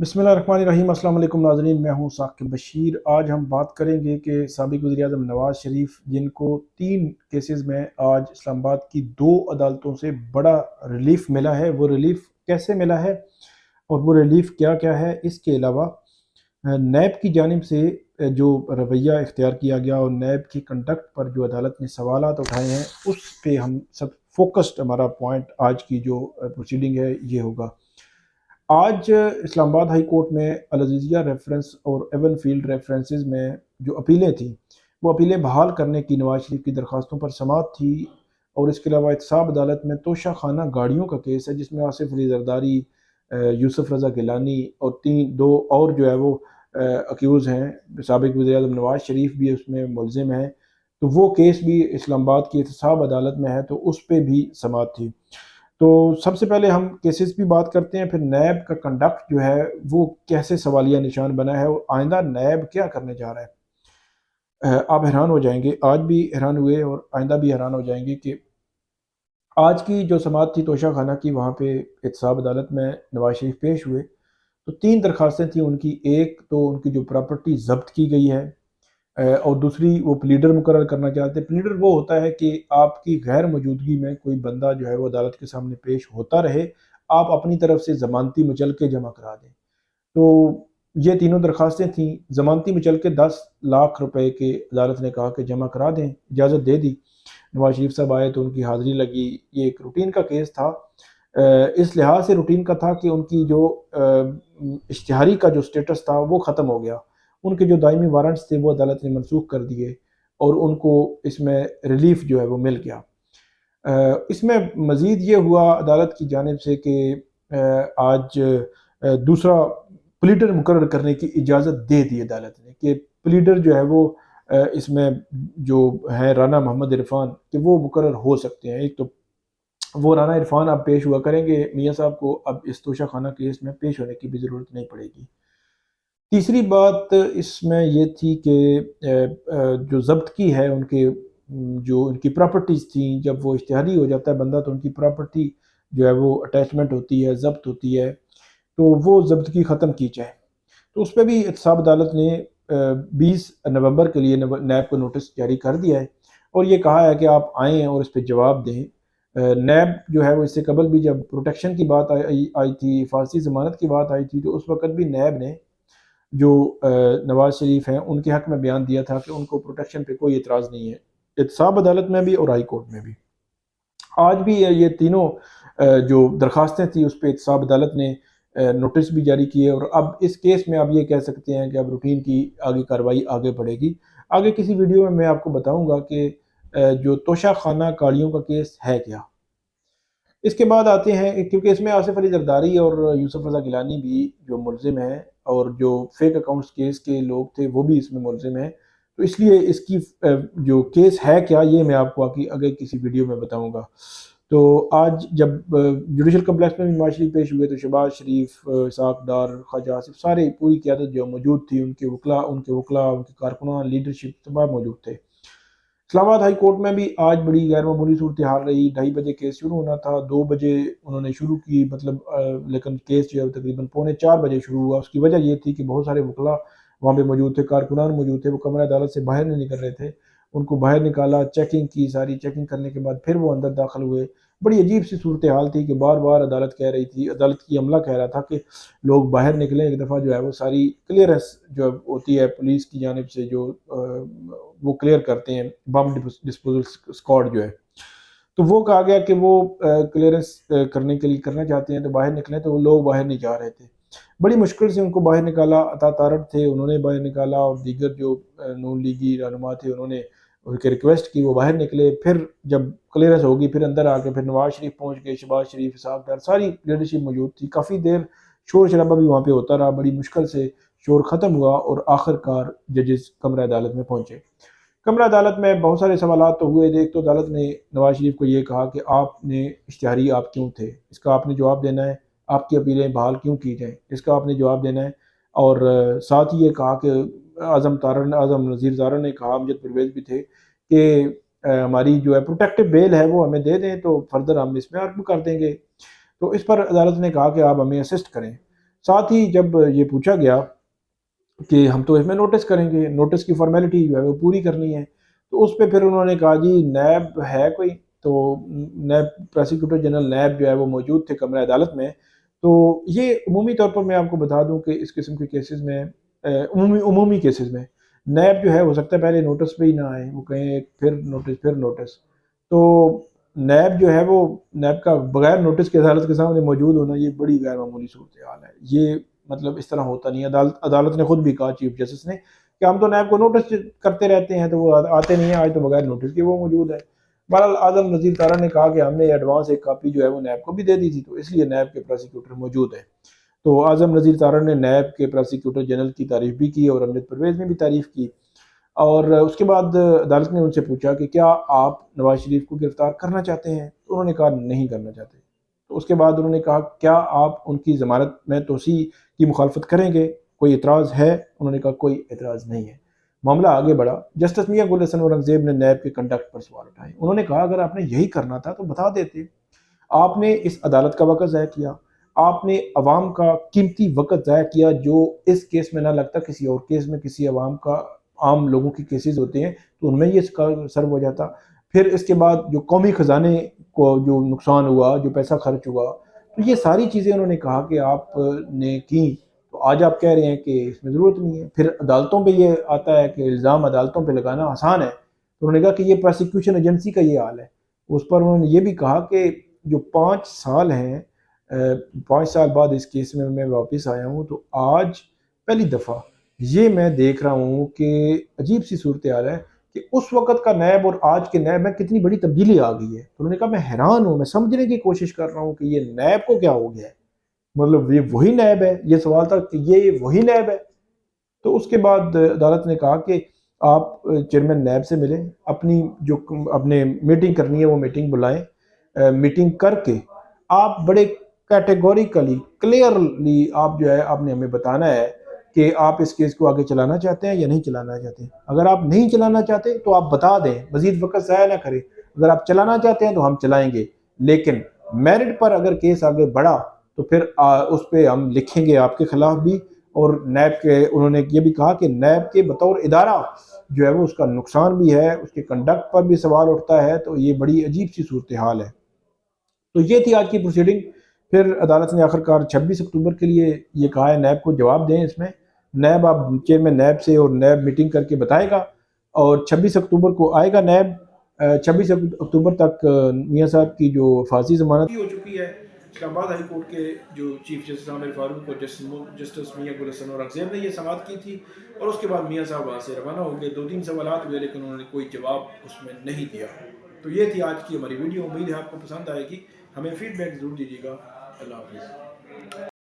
बिस्मिल्लाहिर्रहमानिर्रहीम। अस्सलाम वालेकुम नाज़रीन, मैं हूं साकिब बशीर। आज हम बात करेंगे कि साबिक़ वज़ीर-ए-आज़म नवाज़ शरीफ, जिनको 3 केसेस में आज इस्लामाबाद की 2 अदालतों से बड़ा रिलीफ़ मिला है, वो रिलीफ़ कैसे मिला है और वो रिलीफ़ क्या-क्या है। इसके अलावा नैब की जानिब से जो रवैया इख्तियार किया गया और नैब की कंडक्ट पर जो अदालत ने सवालात उठाए हैं, उस पे हम सब फ़ोकस्ड, हमारा पॉइंट आज की जो प्रोसीडिंग है ये होगा। आज इस्लामाबाद हाई कोर्ट में अल-अज़ीज़िया रेफरेंस और एवन फील्ड रेफरेंसेस में जो अपीलें थीं, वो अपीलें बहाल करने की नवाज शरीफ की दरख्वास्तों पर समाअत थी। और इसके अलावा एहतसाब अदालत में तोशा खाना गाड़ियों का केस है, जिसमें आसिफ अली जरदारी, यूसुफ रज़ा गिलानी और 2 और जो है वो अक्यूज़ हैं। साबिक़ वज़ीर-ए-आज़म नवाज शरीफ भी उसमें मुलज़िम हैं, तो वो केस भी इस्लामाबाद की एहतसाब अदालत में है, तो उस पे भी समाअत थी। तो सबसे पहले हम केसेस की बात करते हैं, फिर नैब का कंडक्ट जो है वो कैसे सवालिया निशान बना है और आइंदा नैब क्या करने जा रहा है। आप हैरान हो जाएंगे, आज भी हैरान हुए और आइंदा भी हैरान हो जाएंगे कि आज की जो समाअत थी तोशा खाना की, वहाँ पे एहतसाब अदालत में नवाज शरीफ पेश हुए। तो 3 दरखास्तें थी उनकी। एक तो उनकी जो प्रॉपर्टी जब्त की गई है, और दूसरी वो प्लीडर मुकर्रर करना चाहते हैं। प्लीडर वो होता है कि आपकी गैर मौजूदगी में कोई बंदा जो है वो अदालत के सामने पेश होता रहे, आप अपनी तरफ से ज़मानती मुचलके जमा करा दें। तो ये तीनों दरखास्तें थीं। ज़मानती मुचलके 10 लाख रुपए के अदालत ने कहा कि जमा करा दें, इजाज़त दे दी। नवाज शरीफ साहब आए तो उनकी हाज़िरी लगी। ये एक रूटीन का केस था। इस लिहाज से रूटीन का था कि उनकी जो इश्तिहारी का जो स्टेटस था वो ख़त्म हो गया। उनके जो दायमी वारंट्स थे वो अदालत ने मनसूख कर दिए और उनको इसमें रिलीफ़ जो है वो मिल गया। इसमें मज़ीद ये हुआ अदालत की जानिब से कि आज दूसरा प्लीडर मुकर्रर करने की इजाज़त दे दी अदालत ने कि प्लीडर जो है वो इसमें जो है राना मोहम्मद इरफ़ान, कि वो मुकर्रर हो सकते हैं। एक तो वो राना इरफ़ान अब पेश हुआ करेंगे, मियाँ साहब को अब इस तोशा खाना केस में पेश होने की भी ज़रूरत नहीं पड़ेगी। तीसरी बात इसमें ये थी कि जो ज़ब्त की है उनके जो उनकी प्रॉपर्टीज़ थी, जब वो इश्तिहारी हो जाता है बंदा तो उनकी प्रॉपर्टी जो है वो अटैचमेंट होती है, ज़ब्त होती है, तो वो ज़ब्तगी ख़त्म की जाए। तो उस पे भी एहतसाब अदालत ने 20 नवंबर के लिए नैब को नोटिस जारी कर दिया है और ये कहा है कि आप आएँ और इस पे जवाब दें। नैब जो है वो इससे कबल भी जब प्रोटेक्शन की बात आई थी, हिफाज़ती ज़मानत की बात आई थी, तो उस वक़्त भी नैब ने जो नवाज़ शरीफ हैं उनके हक़ में बयान दिया था कि उनको प्रोटेक्शन पे कोई एतराज़ नहीं है, एहतसाब अदालत में भी और हाई कोर्ट में भी। आज भी ये तीनों जो दरखास्तें थी उस पे एहतसाब अदालत ने नोटिस भी जारी किए और अब इस केस में आप ये कह सकते हैं कि अब रूटीन की आगे कार्रवाई आगे बढ़ेगी। आगे किसी वीडियो में मैं आपको बताऊँगा कि जो तोशा खाना गाड़ियों का केस है क्या? इसके बाद आते हैं, क्योंकि इसमें आसिफ अली जरदारी और यूसुफ रज़ा गिलानी भी जो मुलज़िम हैं और जो फेक अकाउंट्स केस के लोग थे वो भी इसमें मुलज़िम हैं। तो इसलिए इसकी जो केस है क्या, ये मैं आपको आगे आगे किसी वीडियो में बताऊँगा। तो आज जब जुडिशल कम्प्लेक्स में भी नवाज शरीफ पेश हुए तो शहबाज शरीफ, इसहाक डार, ख्वाजा आसिफ, सारी पूरी क़यादत जो मौजूद थी, उनके वकला, उनके कारकुनान, लीडरशिप तमाम मौजूद थे। इस्लामाबाद हाई कोर्ट में भी आज बड़ी गैर मामूली सूरत हाल रही। 2:30 बजे केस शुरू होना था, 2 बजे उन्होंने शुरू की, मतलब लेकिन केस जो है तकरीबन पौने 4 बजे शुरू हुआ। उसकी वजह ये थी कि बहुत सारे वकला वहाँ पे मौजूद थे, कारकुनान मौजूद थे, वो कमरा अदालत से बाहर नहीं निकल रहे थे। उनको बाहर निकाला, चेकिंग की, सारी चेकिंग करने के बाद फिर वो अंदर दाखिल हुए। बड़ी अजीब सी सूरत हाल थी कि बार बार अदालत कह रही थी, अदालत की अमला कह रहा था कि लोग बाहर निकलें। एक दफ़ा जो है वो सारी क्लियरेंस जो होती है पुलिस की जानिब से, जो वो क्लियर करते हैं, बम डिस्पोजल स्क्वाड जो है, तो वो कहा गया कि वो क्लियरेंस करने के लिए करना चाहते हैं तो बाहर निकलें, तो वो लोग बाहर नहीं जा रहे थे। बड़ी मुश्किल से उनको बाहर निकाला, अता तारड़ थे उन्होंने बाहर निकाला और दीगर जो नून लीगी रहनुमा थे उन्होंने उनकी रिक्वेस्ट की, वो बाहर निकले। फिर जब क्लियरेंस होगी फिर अंदर आके फिर नवाज शरीफ पहुँच गए, शहबाज शरीफ, इसहाक डार, सारी लीडरशिप मौजूद थी। काफ़ी देर शोर शराबा भी वहाँ पे होता रहा, बड़ी मुश्किल से शोर ख़त्म हुआ और आखिरकार जजेस कमरा अदालत में पहुँचे। कमरा अदालत में बहुत सारे सवालात तो हुए। एक तो अदालत ने नवाज शरीफ को ये कहा कि आपने इश्तिहारी आप क्यों थे, इसका आपने जवाब देना है। आपकी अपीलें बहाल क्यों की जाएँ, इसका आपने जवाब देना है। और साथ ही ये कहा कि आज़म नज़ीर ज़ारा ने कहा, अमजद परवेज़ भी थे कि हमारी जो है प्रोटेक्टिव बेल है वो हमें दे दें, तो फर्दर हम इसमें आर्ग्यू कर देंगे। तो इस पर अदालत ने कहा कि आप हमें असिस्ट करें। साथ ही जब ये पूछा गया कि हम तो इसमें नोटिस करेंगे, नोटिस की फॉर्मेलिटी जो है वो पूरी करनी है। तो उस पे फिर उन्होंने कहा जी नैब है कोई? तो नैब प्रोसिक्यूटर जनरल नैब जो है वो मौजूद थे कमरा अदालत में। तो ये उमूमी तौर पर मैं आपको बता दूं कि इस किस्म के केसेस में उमूमी उमूमी केसेस में नैब जो है हो सकता है पहले नोटिस पे ही ना आए, वो कहें फिर नोटिस। तो नैब जो है वो नैब का बगैर नोटिस के अदालत के सामने मौजूद होना ये बड़ी गैर मामूली सूरत हाल है। ये मतलब इस तरह होता नहीं है। अदालत ने खुद भी कहा चीफ जस्टिस ने कि हम तो नैब को नोटिस करते रहते हैं, तो वो आते नहीं है, आज तो बगैर नोटिस के वो मौजूद है। बहरहाल आजम नज़ीर तारा ने कहा कि हमने एडवांस एक कापी जो है वो नैब को भी दे दी थी, तो इसलिए नैब के प्रोसिक्यूटर मौजूद है। तो आजम नज़ीर तारा ने नैब के प्रोसिक्यूटर जनरल की तारीफ भी की और अमजद परवेज़ ने भी तारीफ की। और उसके बाद अदालत ने उनसे पूछा कि क्या आप नवाज शरीफ को गिरफ्तार करना चाहते हैं? तो उन्होंने कहा नहीं करना चाहते। तो उसके बाद उन्होंने कहा क्या आप उनकी ज़मानत में तोसी की मुखालफत करेंगे? कोई एतराज़ है? उन्होंने कहा कोई एतराज़ नहीं है। मामला आगे बढ़ा। जस्टिस मियां गुल हसन औरंगजेब ने नैब के कंडक्ट पर सवाल उठाए। उन्होंने कहा अगर आपने यही करना था तो बता देते। आपने इस अदालत का वक़्त ज़ाया किया, आपने अवाम का कीमती वक़्त ज़ाया किया जो इस केस में ना लगता, किसी और केस में किसी अवाम का आम लोगों के केसेस होते हैं तो उनमें ये सर्व हो जाता। फिर इसके बाद जो कौमी ख़जाने को जो नुकसान हुआ, जो पैसा खर्च हुआ, तो ये सारी चीज़ें उन्होंने कहा कि आपने की। तो आज आप कह रहे हैं कि इसमें ज़रूरत नहीं है। फिर अदालतों पे ये आता है कि इल्ज़ाम अदालतों पे लगाना आसान है। तो उन्होंने कहा कि ये प्रोसिक्यूशन एजेंसी का ये हाल है। उस पर उन्होंने ये भी कहा कि जो 5 साल हैं, 5 साल बाद इस केस में मैं वापस आया हूँ, तो आज पहली दफ़ा ये मैं देख रहा हूँ कि अजीब सी सूरत हाल है कि उस वक़्त का नैब और आज के नैब में कितनी बड़ी तब्दीली आ गई है। तो उन्होंने कहा मैं हैरान हूँ, मैं समझने की कोशिश कर रहा हूँ कि ये नैब को क्या हो गया है? मतलब ये वही नैब है? ये सवाल था कि ये वही नैब है? तो उसके बाद अदालत ने कहा कि आप चेयरमैन नैब से मिलें, अपनी जो अपने मीटिंग करनी है वो मीटिंग बुलाएं। मीटिंग करके आप बड़े कैटेगोरिकली क्लियरली आप जो है आपने हमें बताना है कि आप इस केस को आगे चलाना चाहते हैं या नहीं चलाना चाहते। अगर आप नहीं चलाना चाहते तो आप बता दें, मजीद वक्त ज़ाया ना करें। अगर आप चलाना चाहते हैं तो हम चलाएंगे, लेकिन मेरिट पर अगर केस आगे बढ़ा तो फिर उस पर हम लिखेंगे आपके खिलाफ भी। और नैब के उन्होंने ये भी कहा कि नैब के बतौर इदारा जो है वो उसका नुकसान भी है, उसके कंडक्ट पर भी सवाल उठता है। तो ये बड़ी अजीब सी सूरत हाल है। तो ये थी आज की प्रोसीडिंग। फिर अदालत ने आखिरकार 26 अक्टूबर के लिए ये कहा है नैब को जवाब दें इसमें। नैब आप चेयरमैन नैब से और नैब मीटिंग करके बताएगा और 26 अक्टूबर को आएगा नैब। 26 अक्टूबर तक मियाँ साहब की जो फांसी जमानत हो चुकी है। इस्लामाबाद हाई कोर्ट के जो चीफ जस्टिस आमिर फारूक और जस्टिस मियाँ गुल हसन औरंगजेब ने ये समाअत की थी। और उसके बाद मियाँ साहब वहाँ से रवाना हो गए। 2-3 सवालात हुए लेकिन उन्होंने कोई जवाब उसमें नहीं दिया। तो ये थी आज की हमारी वीडियो। उम्मीद है आपको पसंद आएगी। हमें फीडबैक ज़रूर दीजिएगा। अल्लाह हाफिज़।